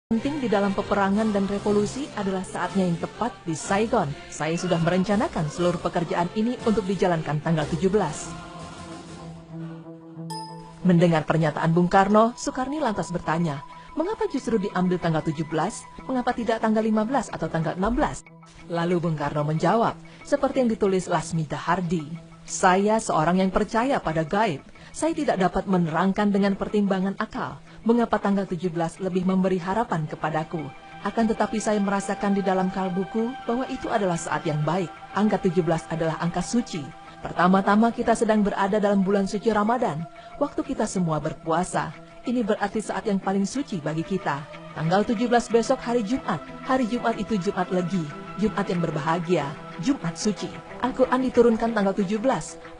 Penting di dalam peperangan dan revolusi adalah saatnya yang tepat di Saigon. Saya sudah merencanakan seluruh pekerjaan ini untuk dijalankan tanggal 17. Mendengar pernyataan Bung Karno, Soekarni lantas bertanya, mengapa justru diambil tanggal 17? Mengapa tidak tanggal 15 atau tanggal 16? Lalu Bung Karno menjawab, seperti yang ditulis Lasmi Dahardi, saya seorang yang percaya pada gaib. Saya tidak dapat menerangkan dengan pertimbangan akal mengapa tanggal 17 lebih memberi harapan kepadaku. Akan tetapi saya merasakan di dalam kalbuku bahwa itu adalah saat yang baik. Angka 17 adalah angka suci. Pertama-tama kita sedang berada dalam bulan suci Ramadan. Waktu kita semua berpuasa. Ini berarti saat yang paling suci bagi kita. Tanggal 17 besok hari Jumat. Hari Jumat itu Jumat Legi. Jumat yang berbahagia. Jumat suci. Al-Quran diturunkan tanggal 17.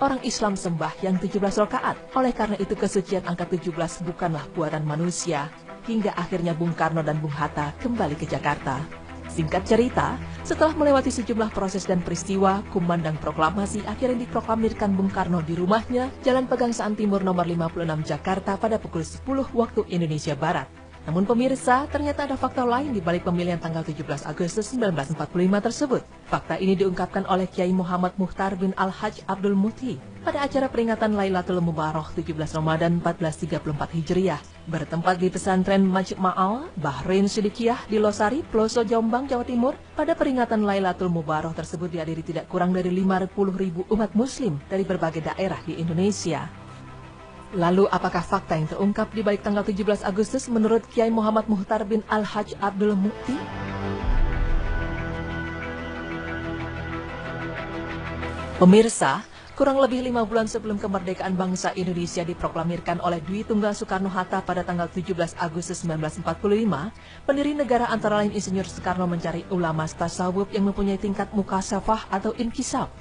Orang Islam sembahyang 17 rakaat. Oleh karena itu kesucian angka 17 bukanlah buatan manusia. Hingga akhirnya Bung Karno dan Bung Hatta kembali ke Jakarta. Singkat cerita, setelah melewati sejumlah proses dan peristiwa, kumandang proklamasi akhirnya diproklamirkan Bung Karno di rumahnya, Jalan Pegangsaan Timur nomor 56 Jakarta pada pukul 10 waktu Indonesia Barat. Namun pemirsa, ternyata ada fakta lain di balik pemilihan tanggal 17 Agustus 1945 tersebut. Fakta ini diungkapkan oleh Kiai Muhammad Mukhtar bin Al-Hajj Abdul Muti pada acara peringatan Lailatul Mubarak 17 Ramadan 1434 Hijriah, bertempat di pesantren Majma'al Bahrain Sidikiyah di Losari, Ploso, Jombang, Jawa Timur. Pada peringatan Lailatul Mubarak tersebut dihadiri tidak kurang dari 50.000 umat muslim dari berbagai daerah di Indonesia. Lalu apakah fakta yang terungkap di balik tanggal 17 Agustus menurut Kiai Muhammad Mukhtar bin Al-Hajj Abdul Muti? Pemirsa, kurang lebih 5 bulan sebelum kemerdekaan bangsa Indonesia diproklamirkan oleh Dwi Tunggal Soekarno-Hatta pada tanggal 17 Agustus 1945, pendiri negara antara lain Insinyur Soekarno mencari ulama tasawuf yang mempunyai tingkat mukasafah atau inkisaf.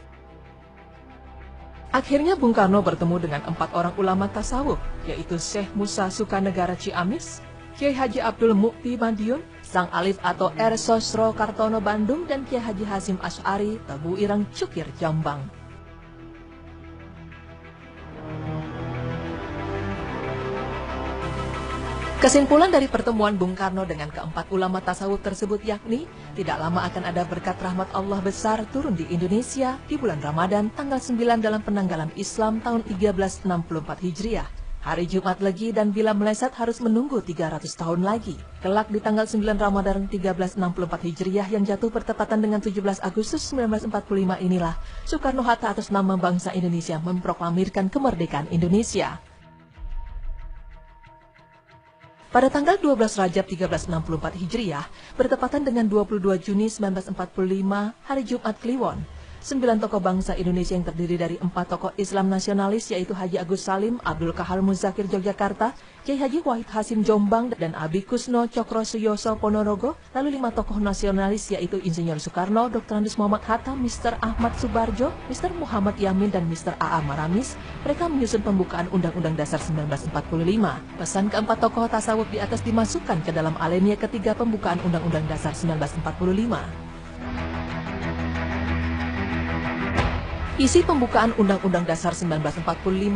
Akhirnya Bung Karno bertemu dengan 4 orang ulama tasawuf, yaitu Syekh Musa Sukanegara Ciamis, Kiai Haji Abdul Mukti Madiun, Sang Alif atau R. Sosro Kartono Bandung, dan Kiai Haji Hasim Asy'ari Tebu Irang Cukir Jombang. Kesimpulan dari pertemuan Bung Karno dengan keempat ulama tasawuf tersebut yakni, tidak lama akan ada berkat rahmat Allah besar turun di Indonesia di bulan Ramadan tanggal 9 dalam penanggalan Islam tahun 1364 Hijriah. Hari Jumat Legi dan bila meleset harus menunggu 300 tahun lagi. Kelak di tanggal 9 Ramadan 1364 Hijriah yang jatuh bertepatan dengan 17 Agustus 1945 inilah, Soekarno-Hatta atas nama bangsa Indonesia memproklamirkan kemerdekaan Indonesia. Pada tanggal 12 Rajab 1364 Hijriah, bertepatan dengan 22 Juni 1945, hari Jumat Kliwon, 9 tokoh bangsa Indonesia yang terdiri dari 4 tokoh Islam nasionalis yaitu Haji Agus Salim, Abdul Kahal Muzakir Yogyakarta, Kiai Haji Wahid Hasim Jombang, dan Abi Kusno Cokro Suyoso Ponorogo, lalu 5 tokoh nasionalis yaitu Insinyur Soekarno, Dr. Andes Muhammad Hatta, Mr. Ahmad Subarjo, Mr. Muhammad Yamin, dan Mr. A.A. Maramis. Mereka menyusun pembukaan Undang-Undang Dasar 1945. Pesan keempat tokoh tasawuf di atas dimasukkan ke dalam alinea ketiga pembukaan Undang-Undang Dasar 1945. Isi pembukaan Undang-Undang Dasar 1945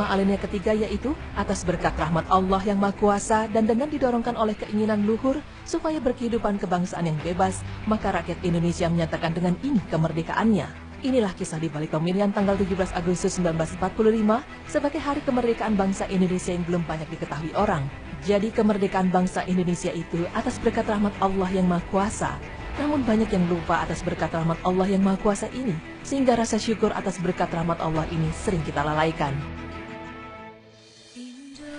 alinea ketiga yaitu atas berkat rahmat Allah yang Maha Kuasa dan dengan didorongkan oleh keinginan luhur supaya berkehidupan kebangsaan yang bebas, maka rakyat Indonesia menyatakan dengan ini kemerdekaannya. Inilah kisah di balik pemilihan tanggal 17 Agustus 1945 sebagai hari kemerdekaan bangsa Indonesia yang belum banyak diketahui orang. Jadi kemerdekaan bangsa Indonesia itu atas berkat rahmat Allah yang Maha Kuasa. Namun banyak yang lupa atas berkat rahmat Allah yang Maha Kuasa ini, sehingga rasa syukur atas berkat rahmat Allah ini sering kita lalaikan.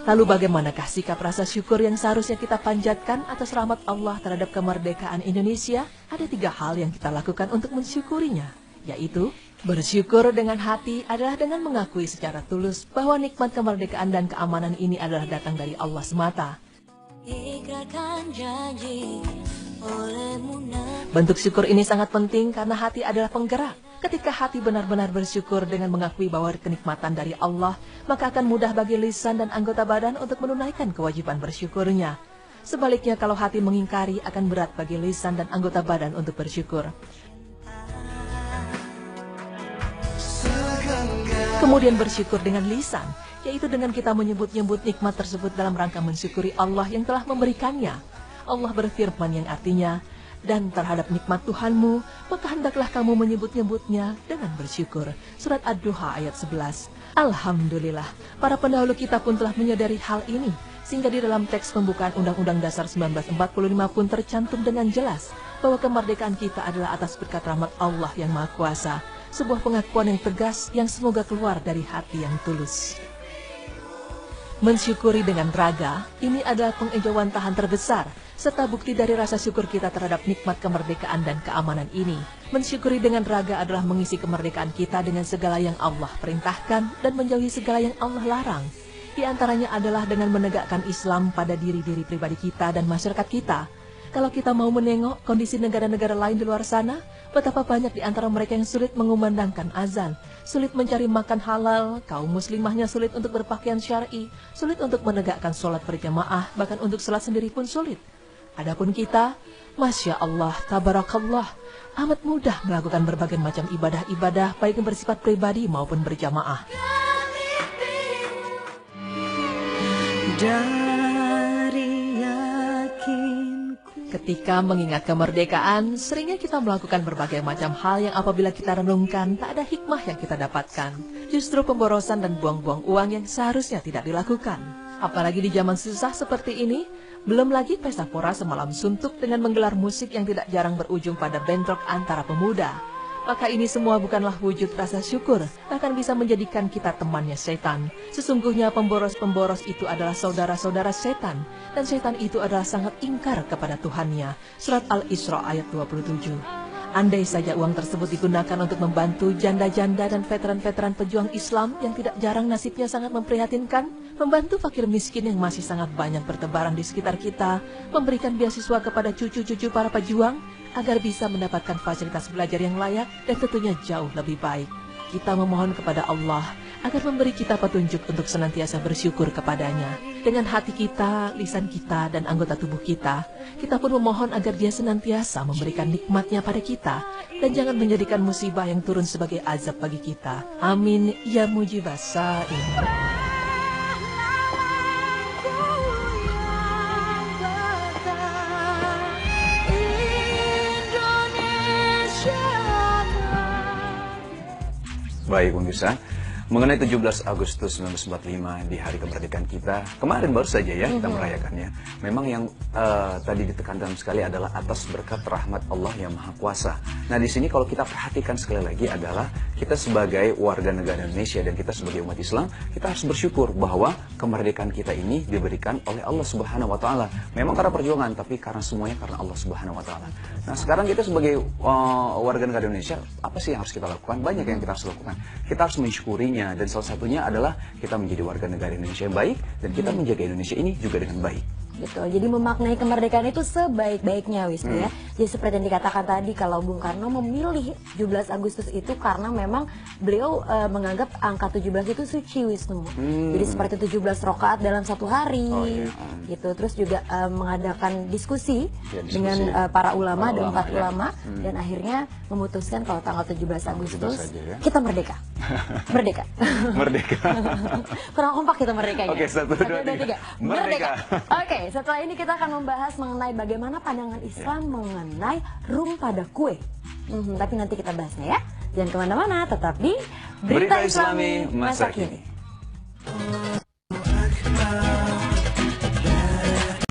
Lalu bagaimanakah sikap rasa syukur yang seharusnya kita panjatkan atas rahmat Allah terhadap kemerdekaan Indonesia? Ada 3 hal yang kita lakukan untuk mensyukurinya, yaitu bersyukur dengan hati adalah dengan mengakui secara tulus bahwa nikmat kemerdekaan dan keamanan ini adalah datang dari Allah semata. Bentuk syukur ini sangat penting karena hati adalah penggerak. Ketika hati benar-benar bersyukur dengan mengakui bahwa kenikmatan dari Allah, maka akan mudah bagi lisan dan anggota badan untuk menunaikan kewajiban bersyukurnya. Sebaliknya kalau hati mengingkari, akan berat bagi lisan dan anggota badan untuk bersyukur. Kemudian bersyukur dengan lisan, yaitu dengan kita menyebut-nyebut nikmat tersebut dalam rangka mensyukuri Allah yang telah memberikannya. Allah berfirman yang artinya, dan terhadap nikmat Tuhanmu, maka hendaklah kamu menyebut-nyebutnya dengan bersyukur. Surat Ad-Duha ayat 11. Alhamdulillah, para pendahulu kita pun telah menyadari hal ini, sehingga di dalam teks pembukaan Undang-Undang Dasar 1945 pun tercantum dengan jelas bahwa kemerdekaan kita adalah atas berkat rahmat Allah yang Maha Kuasa. Sebuah pengakuan yang tegas yang semoga keluar dari hati yang tulus. Mensyukuri dengan raga, ini adalah pengejawantahan terbesar, serta bukti dari rasa syukur kita terhadap nikmat kemerdekaan dan keamanan ini. Mensyukuri dengan raga adalah mengisi kemerdekaan kita dengan segala yang Allah perintahkan dan menjauhi segala yang Allah larang. Di antaranya adalah dengan menegakkan Islam pada diri-diri pribadi kita dan masyarakat kita. Kalau kita mau menengok kondisi negara-negara lain di luar sana, betapa banyak di antara mereka yang sulit mengumandangkan azan, sulit mencari makan halal, kaum muslimahnya sulit untuk berpakaian syar'i, sulit untuk menegakkan sholat berjamaah, bahkan untuk sholat sendiri pun sulit. Adapun kita, Masya Allah, Tabarakallah, amat mudah melakukan berbagai macam ibadah-ibadah, baik yang bersifat pribadi maupun berjamaah. Ketika mengingat kemerdekaan, seringnya kita melakukan berbagai macam hal yang apabila kita renungkan, tak ada hikmah yang kita dapatkan. Justru pemborosan dan buang-buang uang yang seharusnya tidak dilakukan. Apalagi di zaman susah seperti ini, belum lagi pesta pora semalam suntuk dengan menggelar musik yang tidak jarang berujung pada bentrok antara pemuda. Maka ini semua bukanlah wujud rasa syukur, bahkan bisa menjadikan kita temannya setan. Sesungguhnya pemboros-pemboros itu adalah saudara-saudara setan, dan setan itu adalah sangat ingkar kepada Tuhannya. Surat Al-Isra ayat 27. Andai saja uang tersebut digunakan untuk membantu janda-janda dan veteran-veteran pejuang Islam yang tidak jarang nasibnya sangat memprihatinkan, membantu fakir miskin yang masih sangat banyak bertebaran di sekitar kita, memberikan beasiswa kepada cucu-cucu para pejuang, agar bisa mendapatkan fasilitas belajar yang layak dan tentunya jauh lebih baik. Kita memohon kepada Allah agar memberi kita petunjuk untuk senantiasa bersyukur kepadanya. Dengan hati kita, lisan kita, dan anggota tubuh kita, kita pun memohon agar Dia senantiasa memberikan nikmatnya pada kita dan jangan menjadikan musibah yang turun sebagai azab bagi kita. Amin ya mujibas sa'in. Baik pemirsa, mengenai 17 Agustus 1945 di hari kemerdekaan kita, kemarin baru saja ya kita merayakannya. Memang yang tadi ditekankan sekali adalah atas berkat rahmat Allah yang Maha Kuasa. Nah di sini kalau kita perhatikan sekali lagi adalah kita sebagai warga negara Indonesia dan kita sebagai umat Islam, kita harus bersyukur bahwa kemerdekaan kita ini diberikan oleh Allah Subhanahu Wa Taala. Memang karena perjuangan, tapi karena semuanya karena Allah Subhanahu Wa Taala. Nah sekarang kita sebagai warga negara Indonesia, apa sih yang harus kita lakukan? Banyak yang kita harus lakukan. Kita harus mensyukurinya, dan salah satunya adalah kita menjadi warga negara Indonesia yang baik dan kita menjaga Indonesia ini juga dengan baik. Betul, jadi memaknai kemerdekaan itu sebaik-baiknya Wisnu ya. Jadi seperti yang dikatakan tadi, kalau Bung Karno memilih 17 Agustus itu karena memang beliau menganggap angka 17 itu suci Wisnu. Jadi seperti 17 rakaat dalam satu hari gitu. Terus juga mengadakan diskusi dengan para ulama dan empat ulama dan akhirnya memutuskan kalau tanggal 17 Agustus kita merdeka. Merdeka. Merdeka. Kurang kompak kita merdekanya. Oke, 1, 2, 3. Merdeka. Oke, setelah ini kita akan membahas mengenai bagaimana pandangan Islam mengenai rum pada kue. Tapi nanti kita bahasnya ya. Jangan kemana-mana, tetap di Berita Islami Masa Kini.